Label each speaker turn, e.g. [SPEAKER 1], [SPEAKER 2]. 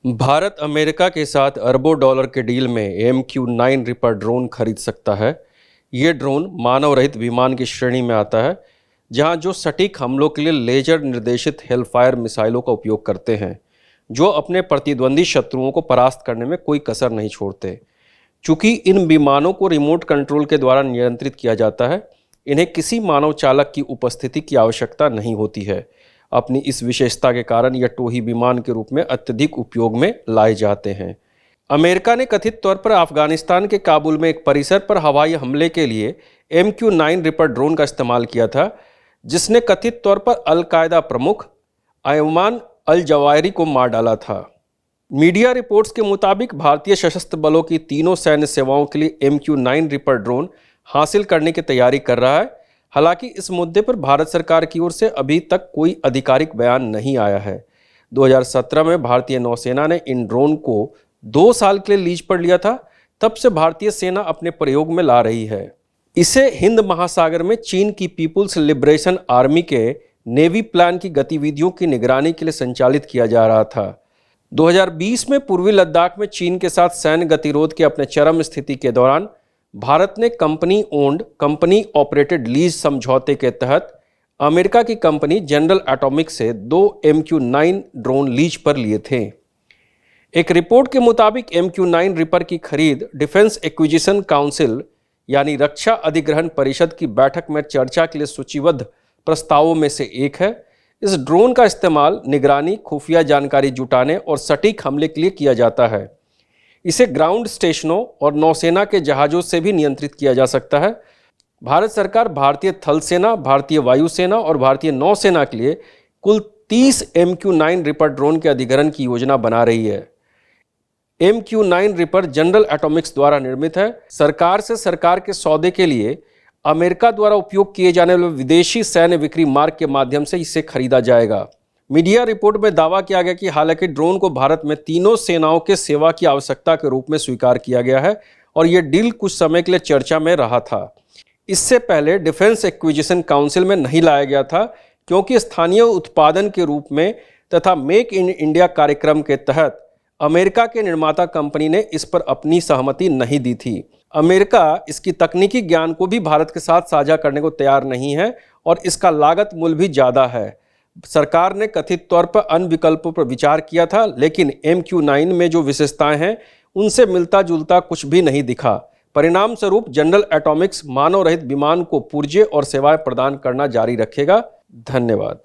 [SPEAKER 1] Bharat America के साथ अरबों डॉलर के डील में MQ-9 रिपर ड्रोन खरीद सकता है। ये ड्रोन मानव रहित विमान की श्रेणी में आता है, जहां जो सटीक हमलों के लिए लेजर निर्देशित हेलफायर मिसाइलों का उपयोग करते हैं, जो अपने प्रतिद्वंदी शत्रुओं को परास्त करने में कोई कसर नहीं छोड़ते। चूंकि इन विमानों को रिमोट कंट्रोल के द्वारा नियंत्रित किया जाता है, इन्हें किसी मानव चालक की उपस्थिति की आवश्यकता नहीं होती है। अपनी इस विशेषता के कारण यह टोही विमान के रूप में अत्यधिक उपयोग में लाए जाते हैं। अमेरिका ने कथित तौर पर अफगानिस्तान के काबुल में एक परिसर पर हवाई हमले के लिए MQ-9 रिपर ड्रोन का इस्तेमाल किया था, जिसने कथित तौर पर अल-कायदा प्रमुख अयमान अल-जवाहिरी को मार डाला था। मीडिया रिपोर्ट्स के मुताबिक भारतीय सशस्त्र बलों की तीनों सैन्य सेवाओं के लिए MQ-9 रिपर ड्रोन हासिल करने की तैयारी कर रहा है। हालांकि इस मुद्दे पर भारत सरकार की ओर से अभी तक कोई आधिकारिक बयान नहीं आया है। 2017 में भारतीय नौसेना ने इन ड्रोन को 2 साल के लिए लीज पर लिया था। तब से भारतीय सेना अपने प्रयोग में ला रही है। इसे हिंद महासागर में चीन की पीपुल्स लिबरेशन आर्मी के नेवी प्लान की गतिविधियों की निगरानी के लिए संचालित किया जा रहा था। 2020 में पूर्वी लद्दाख में चीन के साथ सैन्य गतिरोध के अपने चरम स्थिति के दौरान भारत ने company owned company operated lease समझौते के तहत अमेरिका की कंपनी जनरल एटॉमिक्स से 2 MQ-9 ड्रोन लीज पर लिए थे। एक रिपोर्ट के मुताबिक MQ-9 रिपर की खरीद डिफेंस एक्विजिशन काउंसिल यानी रक्षा अधिग्रहण परिषद की बैठक में चर्चा के लिए सूचीबद्ध प्रस्तावों में से एक है। इस ड्रोन का इस्तेमाल निगरानी, खुफिया जानकारी जुटाने और सटीक हमले के लिए किया जाता है। इसे ग्राउंड स्टेशनों और नौसेना के जहाज़ों से भी नियंत्रित किया जा सकता है। भारत सरकार भारतीय थल सेना, भारतीय वायुसेना और भारतीय नौसेना के लिए कुल 30 MQ-9 रिपर ड्रोन के अधिग्रहण की योजना बना रही है। MQ-9 रिपर जनरल एटॉमिक्स द्वारा निर्मित है। सरकार से सरकार के सौदे के लिए अमेरिका द्वारा उपयोग किए जाने वाले विदेशी सैन्य बिक्री मार्ग के माध्यम से इसे खरीदा जाएगा। मीडिया रिपोर्ट में दावा किया गया कि हालांकि ड्रोन को भारत में तीनों सेनाओं के सेवा की आवश्यकता के रूप में स्वीकार किया गया है और यह डील कुछ समय के लिए चर्चा में रहा था। इससे पहले डिफेंस एक्विजिशन काउंसिल में नहीं लाया गया था, क्योंकि स्थानीय उत्पादन के रूप में तथा मेक इन इंडिया कार्यक्रम के तहत अमेरिका के निर्माता कंपनी ने इस पर अपनी सहमति नहीं दी थी। अमेरिका इसकी तकनीकी ज्ञान को भी भारत के साथ साझा करने को तैयार नहीं है और इसका लागत मूल्य भी ज़्यादा है। सरकार ने कथित तौर पर अन्य विकल्पों पर विचार किया था, लेकिन MQ-9 में जो विशेषताएं हैं उनसे मिलता जुलता कुछ भी नहीं दिखा। परिणाम स्वरूप जनरल एटॉमिक्स मानव रहित विमान को पुर्जे और सेवाएं प्रदान करना जारी रखेगा। धन्यवाद।